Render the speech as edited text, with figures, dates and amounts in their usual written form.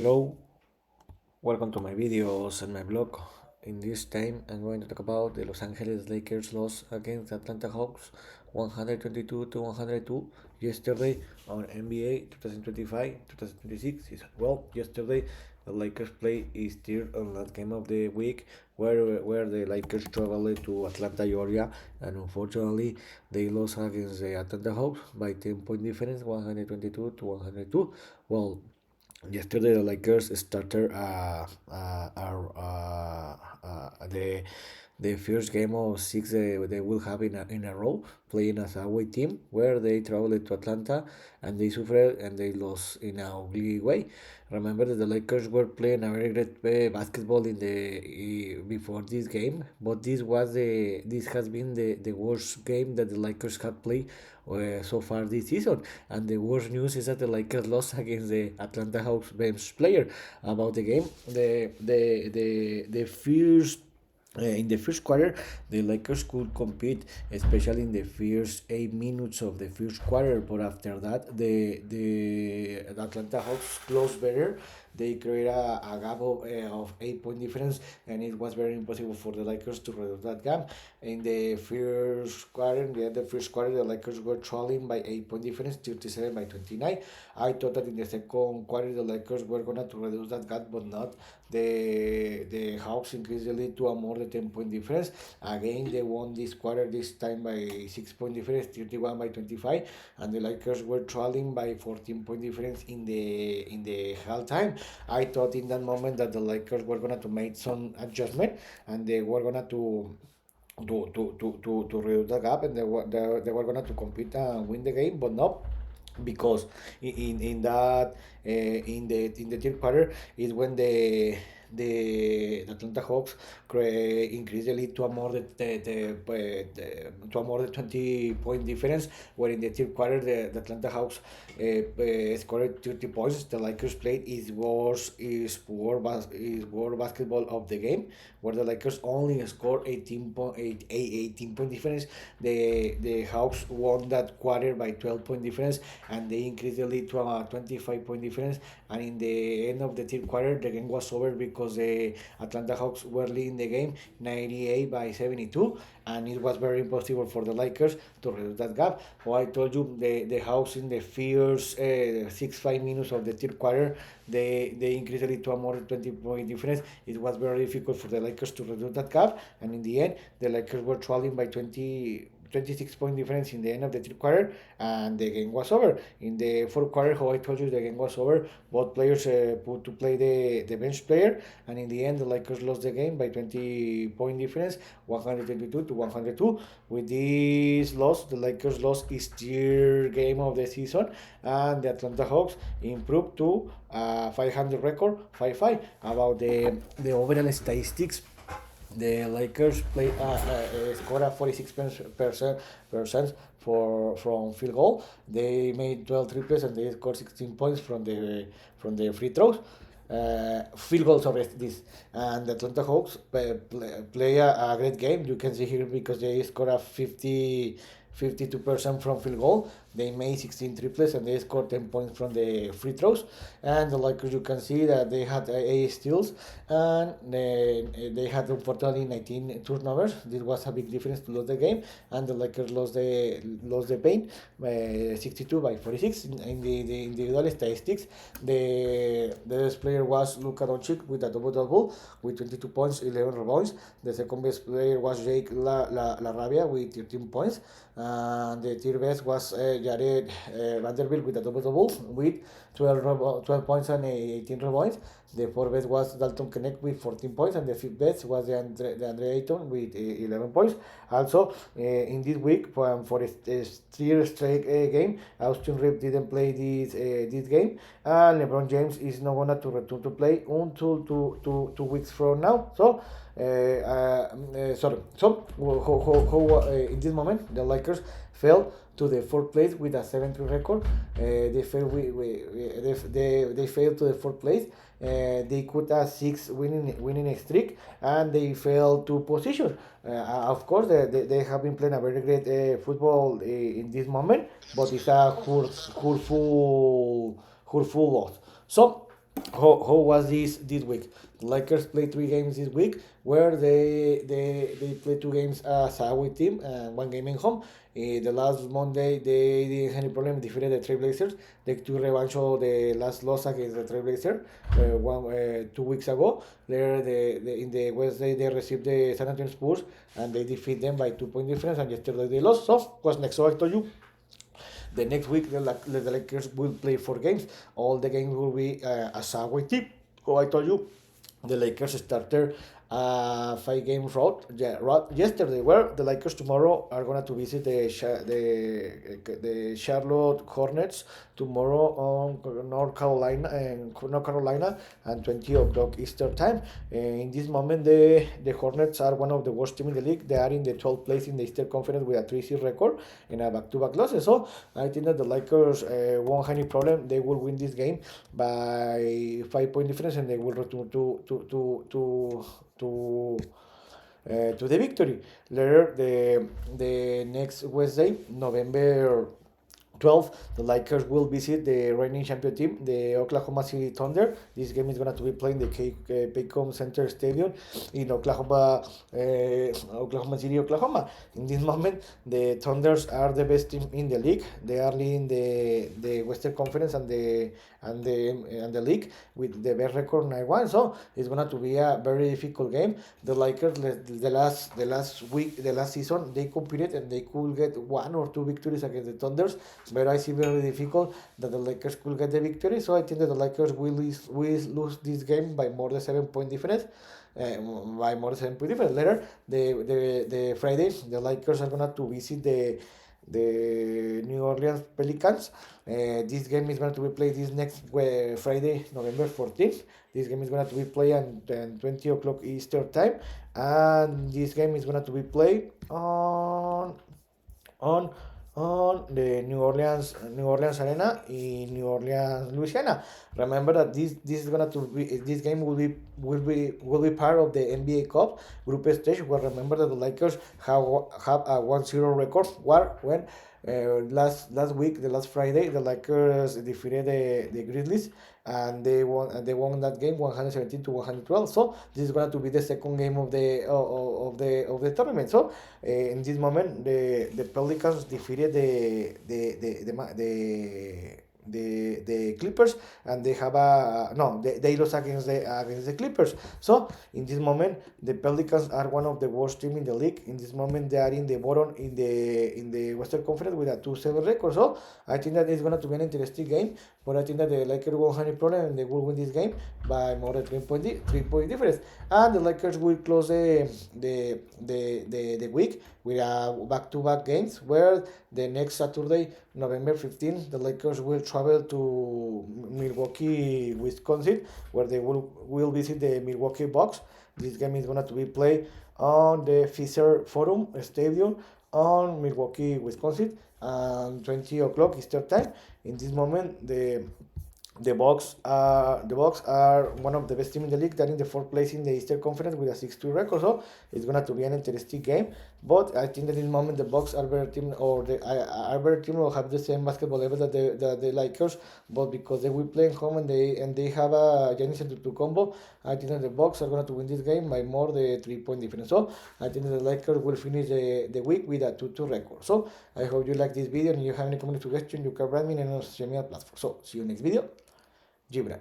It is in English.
Hello, welcome to my videos and my blog. In this time, I'm going to talk about the Los Angeles Lakers loss against Atlanta Hawks 122 to 102 yesterday on NBA 2025-2026 season. Well, yesterday the Lakers play is still on that game of the week where the Lakers traveled to Atlanta, Georgia, and unfortunately they lost against the Atlanta Hawks by 10-point difference, 122 to 102. Well, yesterday, the Lakers started the first game of six they will have in a row, playing as a away team where they traveled to Atlanta and they suffered and they lost in a ugly way. Remember that the Lakers were playing a very great basketball in the before this game, but this has been the worst game that the Lakers have played so far this season. And the worst news is that the Lakers lost against the Atlanta Hawks bench player. About the game, the first in the first quarter, the Lakers could compete, especially in the first 8 minutes of the first quarter. But after that, the Atlanta Hawks closed better. They created a gap of 8 point difference, and it was very impossible for the Lakers to reduce that gap. In the first quarter, the Lakers were trailing by 8 point difference, 37 by 29. I thought that in the second quarter, the Lakers were gonna to reduce that gap, but not. The Hawks increased the lead to a more than 10 point difference. Again, they won this quarter, this time by 6 point difference, 31 by 25, and the Lakers were trailing by 14 point difference in the halftime. I thought in that moment that the Lakers were gonna to make some adjustment and they were gonna to reduce the gap, and they were gonna to compete and win the game, but no, because in that in the third quarter is when the Atlanta Hawks increased the lead to a more than to a more than 20 point difference. Where in the third quarter the Atlanta Hawks scored 30 points. The Lakers played is poor basketball of the game, where the Lakers only scored 18 point difference. The Hawks won that quarter by 12 point difference, and they increased the lead to a 25 point difference. And in the end of the third quarter, the game was over because the Atlanta Hawks were leading the game 98 by 72, and it was very impossible for the Lakers to reduce that gap. So I told you the Hawks in the first 6 5 minutes of the third quarter, they increased it to a more than 20 point difference. It was very difficult for the Lakers to reduce that gap, and in the end, the Lakers were trailing by 26 point difference in the end of the third quarter, and the game was over. In the fourth quarter, how I told you, the game was over. Both players put to play the bench player, and in the end, the Lakers lost the game by 20 point difference, 122 to 102. With this loss, the Lakers lost his third game of the season, and the Atlanta Hawks improved to 500 record, 5-5. About the overall statistics, the Lakers scored a 46% from field goal. They made 12 triples and they scored 16 points from the free throws. Field goals of this, and the Atlanta Hawks play a great game. You can see here because they scored a 52% from field goal. They made 16 triples and they scored 10 points from the free throws. And the Lakers, you can see that they had 8 steals, and they had unfortunately 19 turnovers. This was a big difference to lose the game, and the Lakers lost the paint by 62 by 46. In the individual statistics, the best player was Luka Doncic with a double-double with 22 points, 11 rebounds. The second best player was Jake LaRavia with 13 points. And the third best was Jared Vanderbilt with a double-double with 12 points and 18 rebounds. The fourth best was Dalton Knecht with 14 points, and the fifth best was the Andre Ayton with 11 points. Also, in this week, for a third straight game, Austin Reeves didn't play this game, and LeBron James is not gonna to return to play until 2 weeks from now. So, sorry. So, in this moment, the Lakers fell to the fourth place with a 7-3 record. They failed to the fourth place. They could have 6 winning streak, and they fell to position. Of course, they have been playing a very great football in this moment, but it's a hurtful loss. So how was this week? The Lakers played 3 games this week, where they played 2 games as a away team and 1 game in home. The last Monday they didn't have any problem, defeated the Trailblazers. They took revenge of the last loss against the Trailblazers 2 weeks ago. There, in the Wednesday they received the San Antonio Spurs and they defeat them by 2 point difference. And yesterday they lost. So what's next? So I told you the next week, the Lakers will play 4 games. All the games will be as a away team. So I told you, the Lakers started 5 game road. Yeah, road yesterday. Where the Lakers tomorrow are going to visit the Charlotte Hornets tomorrow on North Carolina, and 20 o'clock Eastern time. In this moment, the Hornets are one of the worst teams in the league. They are in the 12th place in the Eastern Conference with a 3-0 record and a back-to-back losses. So I think that the Lakers won't have any problem. They will win this game by 5 point difference, and they will return to the victory. Later, the next Wednesday, November 12th, the Lakers will visit the reigning champion team, the Oklahoma City Thunder. This game is going to be playing the Paycom Center Stadium in Oklahoma City, Oklahoma. In this moment, the Thunders are the best team in the league. They are leading the Western Conference and the league with the best record 9-1. So it's going to be a very difficult game. The Lakers, the last season, they competed and they could get 1 or 2 victories against the Thunders, but I see very difficult that the Lakers could get the victory. So I think that the Lakers will lose this game by more than 7 point difference. By more than 7 point difference. Later, the Friday, the Lakers are gonna to visit the New Orleans Pelicans. This game is going to be played this next Friday, November 14th. This game is going to be played at 20 o'clock Eastern time, and this game is going to be played on the New Orleans Arena in New Orleans, Louisiana. Remember that this game will be part of the NBA Cup group stage. Where remember that the Lakers have a 1-0 record. When last week, the last Friday, the Lakers defeated the Grizzlies, and they won that game 117 to 112. So this is going to be the second game of the tournament. So in this moment, the Pelicans defeated the Clippers, and they have they lost against the Clippers. So in this moment, the Pelicans are one of the worst team in the league. In this moment, they are in the bottom in the Western Conference with a 2-7 record. So I think that it's going to be an interesting game, but I think that the Lakers won't have any problem and they will win this game by more than 3 point difference. And the Lakers will close the week with back-to-back games, where the next Saturday, November 15th, the Lakers will travel to Milwaukee, Wisconsin, where they will visit the Milwaukee Bucks. This game is going to be played on the Fisher Forum Stadium on Milwaukee, Wisconsin, and 20 o'clock Eastern time. In this moment, the Bucks are one of the best teams in the league. They're in the fourth place in the Eastern Conference with a 6-2 record. So it's going to be an interesting game. But I think that in this moment the Bucks are better team, or are better team, or have the same basketball level that the Lakers. But because they will play in home and they have a Giannis Antetokounmpo, I think that the Bucks are going to win this game by more than 3 point difference. So I think that the Lakers will finish the week with a 2-2 record. So I hope you like this video, and if you have any comment suggestion, you can write me on social media platform. So see you next video. Gibran.